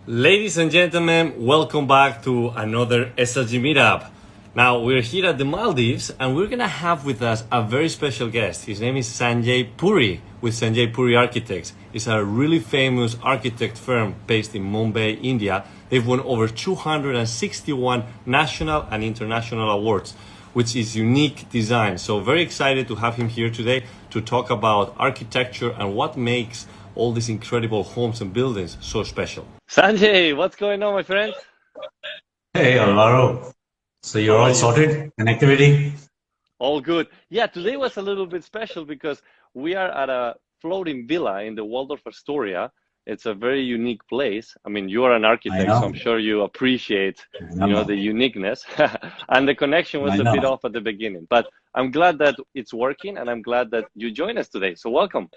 Ladies and gentlemen, welcome back to another SLG Meetup. Now, we're here at the Maldives and we're gonna have with us a very special guest. His name is Sanjay Puri with Sanjay Puri Architects. It's a really famous architect firm based in Mumbai, India. They've won over 261 national and international awards, which is unique design. So very excited to have him here today to talk about architecture and what makes all these incredible homes and buildings so special. Sanjay, what's going on, my friend? Hey Alvaro, so you're How are all you? sorted? Connectivity? All good. Yeah, today was a little bit special because we are at a floating villa in the Waldorf Astoria. It's a very unique place. I mean, you are an I architect, so I'm know, sure you appreciate, I the know, uniqueness. And the connection was I a bit know. off at the beginning, but I'm glad that it's working and I'm glad that you joined us today. So welcome.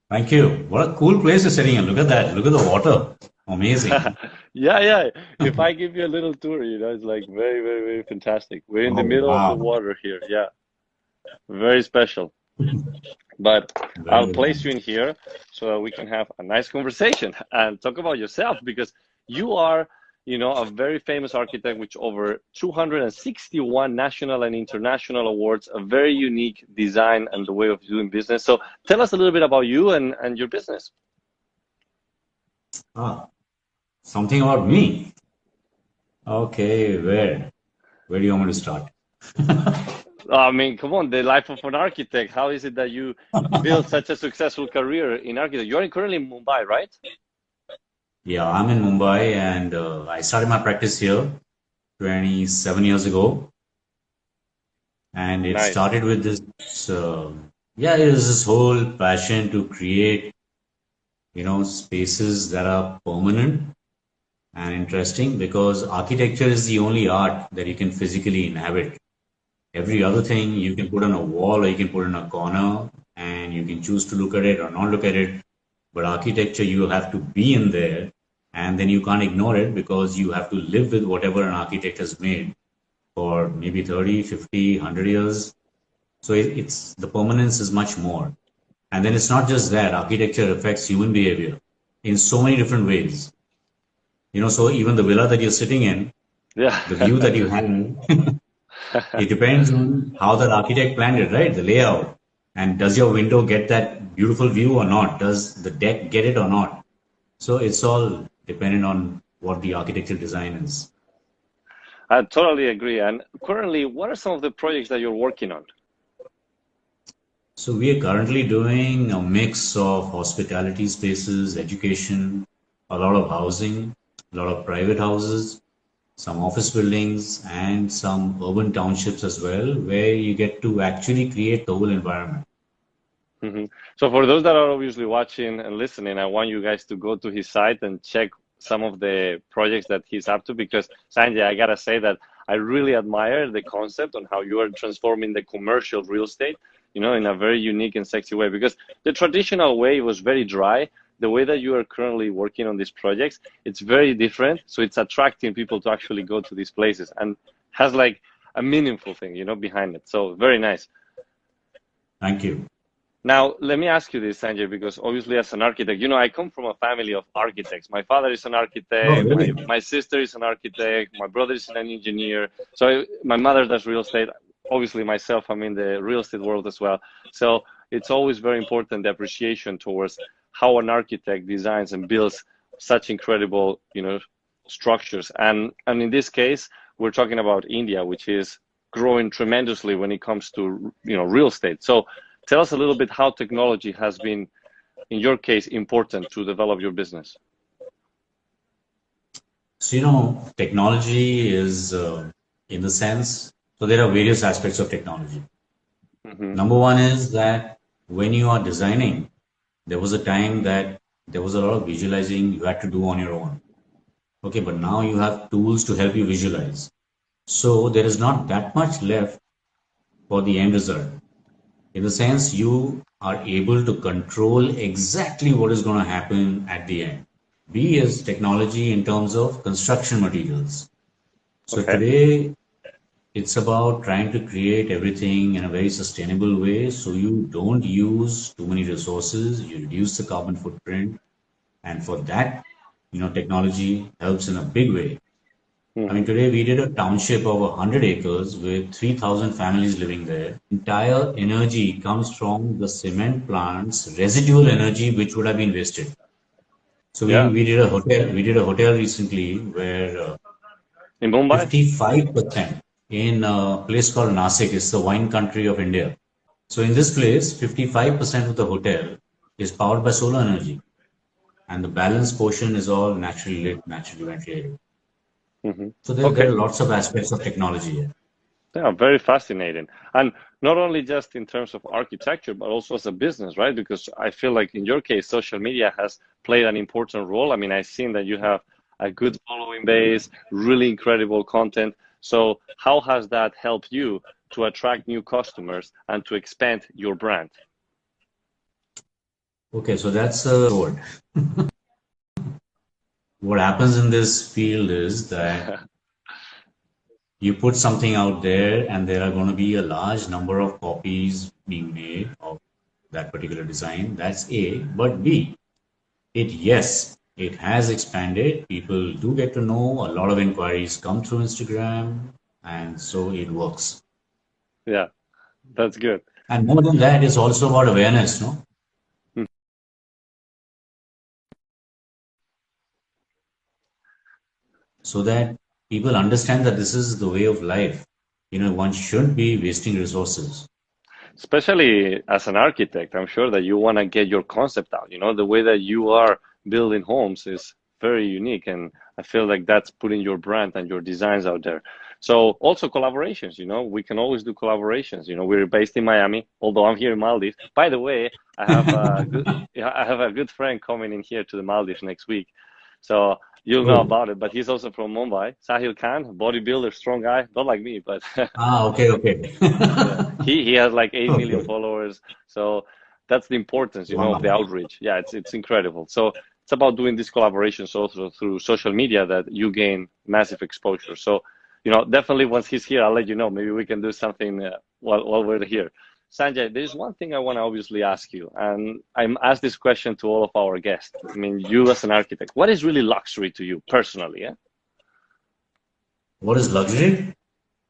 Thank you. What a cool place you're sitting in. Look at that. Look at the water. Amazing. Yeah, yeah. If I give you a little tour, it's like very, very, very fantastic. We're in the Oh, middle of the wow. water here. Yeah, very special. But I'll Very place you nice. in here so that we can have a nice conversation and talk about yourself because you are, a very famous architect with over 261 national and international awards, a very unique design and the way of doing business. So tell us a little bit about you and your business. Ah, something about me. Okay, where do you want me to start? I mean, come on, the life of an architect. How is it that you built such a successful career in architecture? You're currently in Mumbai, right? Yeah, I'm in Mumbai and I started my practice here 27 years ago. And it Nice. started with uh, yeah, it was this whole passion to create, spaces that are permanent and interesting because architecture is the only art that you can physically inhabit. Every other thing you can put on a wall or you can put in a corner and you can choose to look at it or not look at it. But architecture, you have to be in there and then you can't ignore it because you have to live with whatever an architect has made for maybe 30, 50, 100 years. So it's the permanence is much more. And then it's not just that, architecture affects human behavior in so many different ways. So even the villa that you're sitting in, Yeah. the view that you have, it depends on how that architect planned it, right? The layout. And does your window get that beautiful view or not? Does the deck get it or not? So it's all dependent on what the architectural design is. I totally agree. And currently, what are some of the projects that you're working on? So we are currently doing a mix of hospitality spaces, education, a lot of housing, a lot of private houses, some office buildings, and some urban townships as well, where you get to actually create the whole environment. So for those that are obviously watching and listening, I want you guys to go to his site and check some of the projects that he's up to because Sanjay, I gotta say that I really admire the concept on how you are transforming the commercial real estate, in a very unique and sexy way because the traditional way was very dry. The way that you are currently working on these projects, it's very different. So it's attracting people to actually go to these places and has like a meaningful thing, behind it. So very nice. Thank you. Now, let me ask you this, Sanjay, because obviously, as an architect, I come from a family of architects. My father is an Oh, architect, my, really? my sister is an architect, my brother is an engineer. So, my mother does real estate. Obviously, myself, I'm in the real estate world as well. So, it's always very important the appreciation towards how an architect designs and builds such incredible, structures. And in this case, we're talking about India, which is growing tremendously when it comes to, real estate. So, tell us a little bit how technology has been, in your case, important to develop your business. So, technology is, in the sense, so there are various aspects of technology. Hmm. Number one is that when you are designing, there was a time that there was a lot of visualizing you had to do on your own. Okay, but now you have tools to help you visualize. So there is not that much left for the end result. In the sense, you are able to control exactly what is going to happen at the end. B is technology in terms of construction materials. So Okay. today it's about trying to create everything in a very sustainable way so you don't use too many resources, you reduce the carbon footprint, and for that, technology helps in a big way. I mean, Hmm. today we did a township of 100 acres with 3,000 families living there. Entire energy comes from the cement plant's residual energy, which would have been wasted. So Yeah. we did a hotel recently where In Mumbai? 55% in a place called Nasik, is the wine country of India. So in this place, 55% of the hotel is powered by solar energy, and the balance portion is all naturally lit, naturally ventilated. Hmm. So there Okay. are lots of aspects of technology here. Yeah, very fascinating. And not only just in terms of architecture, but also as a business, right? Because I feel like in your case, social media has played an important role. I mean, I've seen that you have a good following base, really incredible content. So how has that helped you to attract new customers and to expand your brand? Okay, so that's a sword. What happens in this field is that you put something out there and there are going to be a large number of copies being made of that particular design. That's A. But B, yes, it has expanded. People do get to know. A lot of inquiries come through Instagram, and so it works. Yeah, that's good. And more than that, it's also about awareness, no? Mm. So that people understand that this is the way of life. One shouldn't be wasting resources. Especially as an architect, I'm sure that you want to get your concept out. You know, the way that you are building homes is very unique, and I feel like that's putting your brand and your designs out there. So also collaborations, you know, we can always do collaborations. You know, we're based in Miami, although I'm here in Maldives. By the way, I have a good, yeah, I have a good friend coming in here to the Maldives next week. So you'll know Oh, about it, but he's also from Mumbai. Sahil Khan, bodybuilder, strong guy, not like me, but okay, okay. yeah, he has like 8 million Okay. followers. So that's the importance, you know, of the Wow. outreach. Yeah, it's incredible. So it's about doing these collaborations also through social media that you gain massive exposure. So, you know, definitely once he's here, I'll let you know. Maybe we can do something while we're here. Sanjay, there's one thing I want to obviously ask you, and I'm asked this question to all of our guests. I mean, you as an architect, what is really luxury to you personally? Yeah, What is luxury?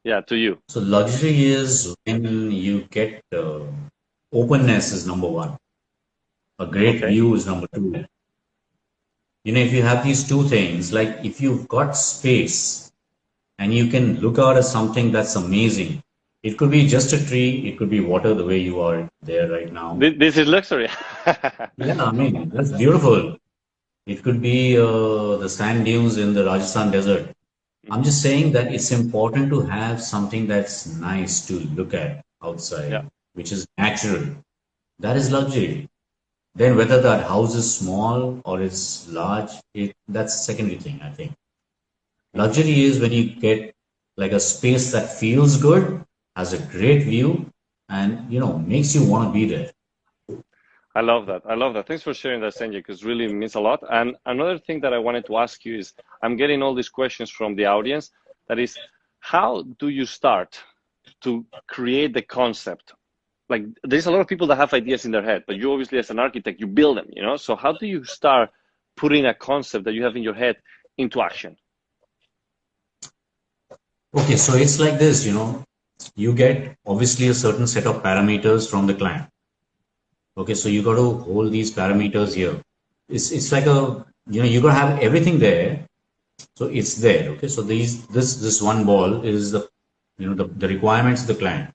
yeah, to you. So luxury is when you get openness is number one. A great Okay. view is number two. If you have these two things, like if you've got space and you can look out at something that's amazing, it could be just a tree, it could be water the way you are there right now. This is luxury. Yeah, I mean, that's beautiful. It could be the sand dunes in the Rajasthan desert. I'm Mhm. just saying that it's important to have something that's nice to look at Yeah. outside, which is natural. That is luxury. Then whether that house is small or it's large, that's a secondary thing, I think. Mhm. Luxury is when you get like a space that feels good, has a great view, and makes you want to be there. I love that. I love that. Thanks for sharing that, Sanjay, because really means a lot. And another thing that I wanted to ask you is I'm getting all these questions from the audience. That is, how do you start to create the concept? Like, there's a lot of people that have ideas in their head, but you obviously, as an architect, you build them, you know? So, how do you start putting a concept that you have in your head into action? Okay, so it's like this, you get obviously a certain set of parameters from the client. Okay, so you got to hold these parameters here. It's like you got to have everything there. So it's there. Okay, so this one ball is the requirements of the client.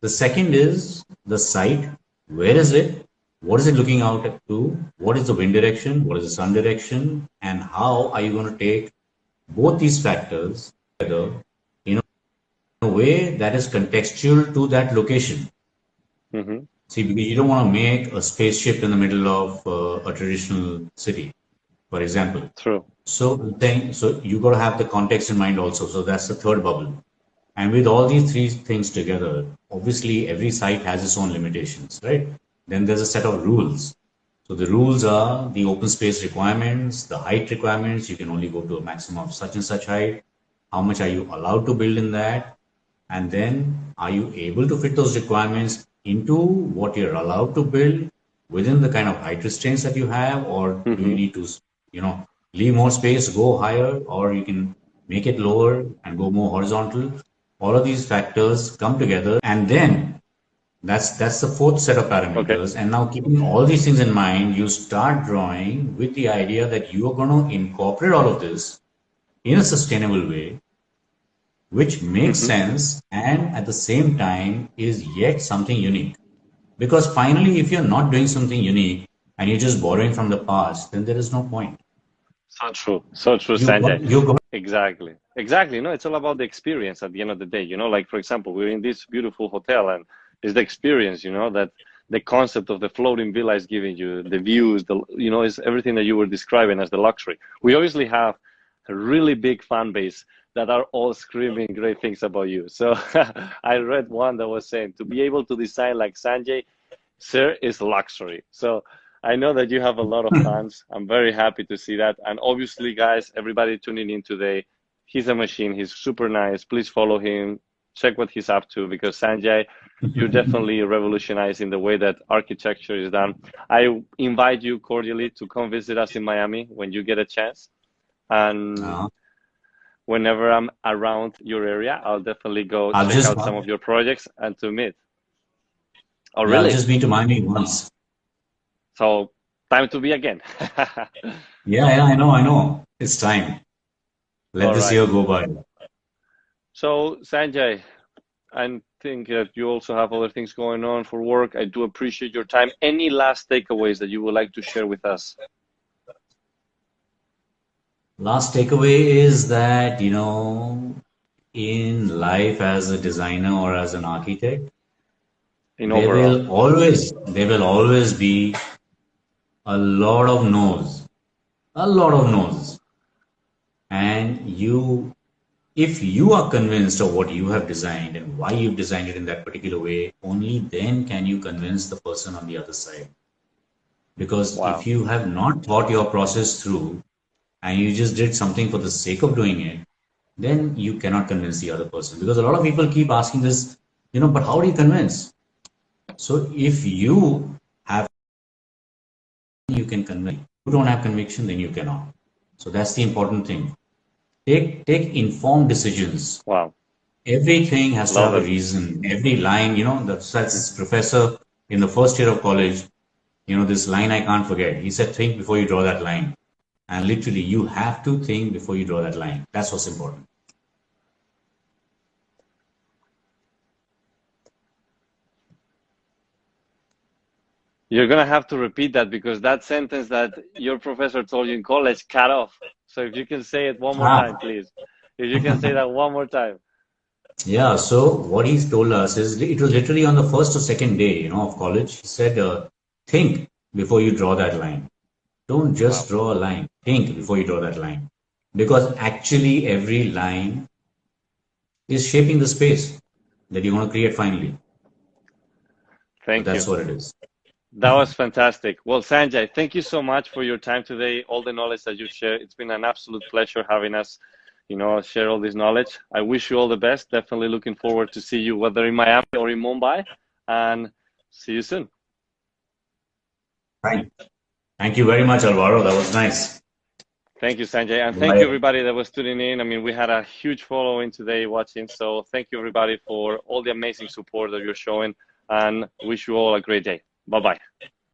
The second is the site. Where is it? What is it looking out to? What is the wind direction? What is the sun direction? And how are you going to take both these factors together in a way that is contextual to that location? Hmm. See, because you don't want to make a spaceship in the middle of a traditional city, for example. True. So you got to have the context in mind also. So that's the third bubble. And with all these three things together, obviously every site has its own limitations, right? Then there's a set of rules. So the rules are the open space requirements, the height requirements. You can only go to a maximum of such and such height. How much are you allowed to build in that? And then are you able to fit those requirements into what you're allowed to build within the kind of height restraints that you have, or do you Hmm. need to, you know, leave more space, go higher, or you can make it lower and go more horizontal. All of these factors come together, and then that's the fourth set of Okay. parameters. And now, keeping all these things in mind, you start drawing with the idea that you are going to incorporate all of this in a sustainable way, which makes Hmm. sense and at the same time is yet something unique. Because finally, if you're not doing something unique and you're just borrowing from the past, then there is no point. So true, Sanjay. You got Exactly. Exactly. No, it's all about the experience at the end of the day. Like for example, we're in this beautiful hotel and it's the experience, that the concept of the floating villa is giving you, the views, is everything that you were describing as the luxury. We obviously have a really big fan base that are all screaming great things about you. So I read one that was saying to be able to design like Sanjay, sir, is luxury. So I know that you have a lot of fans. I'm very happy to see that. And obviously, guys, everybody tuning in today, he's a machine. He's super nice. Please follow him. Check what he's up to because Sanjay, you're definitely revolutionizing the way that architecture is done. I invite you cordially to come visit us in Miami when you get a chance. And uh, whenever I'm around your area, I'll definitely go I'll check just out some of your projects and to meet. Oh, yeah, I've really? just been to Miami once. So time to be again. Yeah, I know. It's time. Let All this right. year go by. So Sanjay, I think that you also have other things going on for work. I do appreciate your time. Any last takeaways that you would like to share with us Last takeaway is that, in life as a designer or as an architect, in overall? there will always be a lot of no's, a lot of no's. And if you are convinced of what you have designed and why you've designed it in that particular way, only then can you convince the person on the other side. Because if Wow. you have not thought your process through and you just did something for the sake of doing it, then you cannot convince the other person. Because a lot of people keep asking this, but how do you convince? So if you have, you can convince. If you don't have conviction, then you cannot. So that's the important thing. Take informed decisions. Wow. Everything has to Love have a it. reason. Every line, that's this professor in the first year of college, this line I can't forget. He said, think before you draw that line. And literally, you have to think before you draw that line. That's what's important. You're gonna have to repeat that because that sentence that your professor told you in college cut off. So if you can say it one more time, Ah, please. If you can say that one more time. yeah. So what he's told us is it was literally on the first or second day, of college. He said, think before you draw that line. Don't just Wow. draw a line. Think before you draw that line. Because actually, every line is shaping the space that you want to create finally. So Thank that's you. what it is. That was fantastic. Well, Sanjay, thank you so much for your time today, all the knowledge that you shared. It's been an absolute pleasure having us, share all this knowledge. I wish you all the best. Definitely looking forward to see you, whether in Miami or in Mumbai, and see you soon. Thank, thank you very much, Alvaro. That was nice. Thank you, Sanjay. And thank you, Bye. everybody that was tuning in. I mean, we had a huge following today watching. So thank you, everybody, for all the amazing support that you're showing and wish you all a great day. Bye-bye.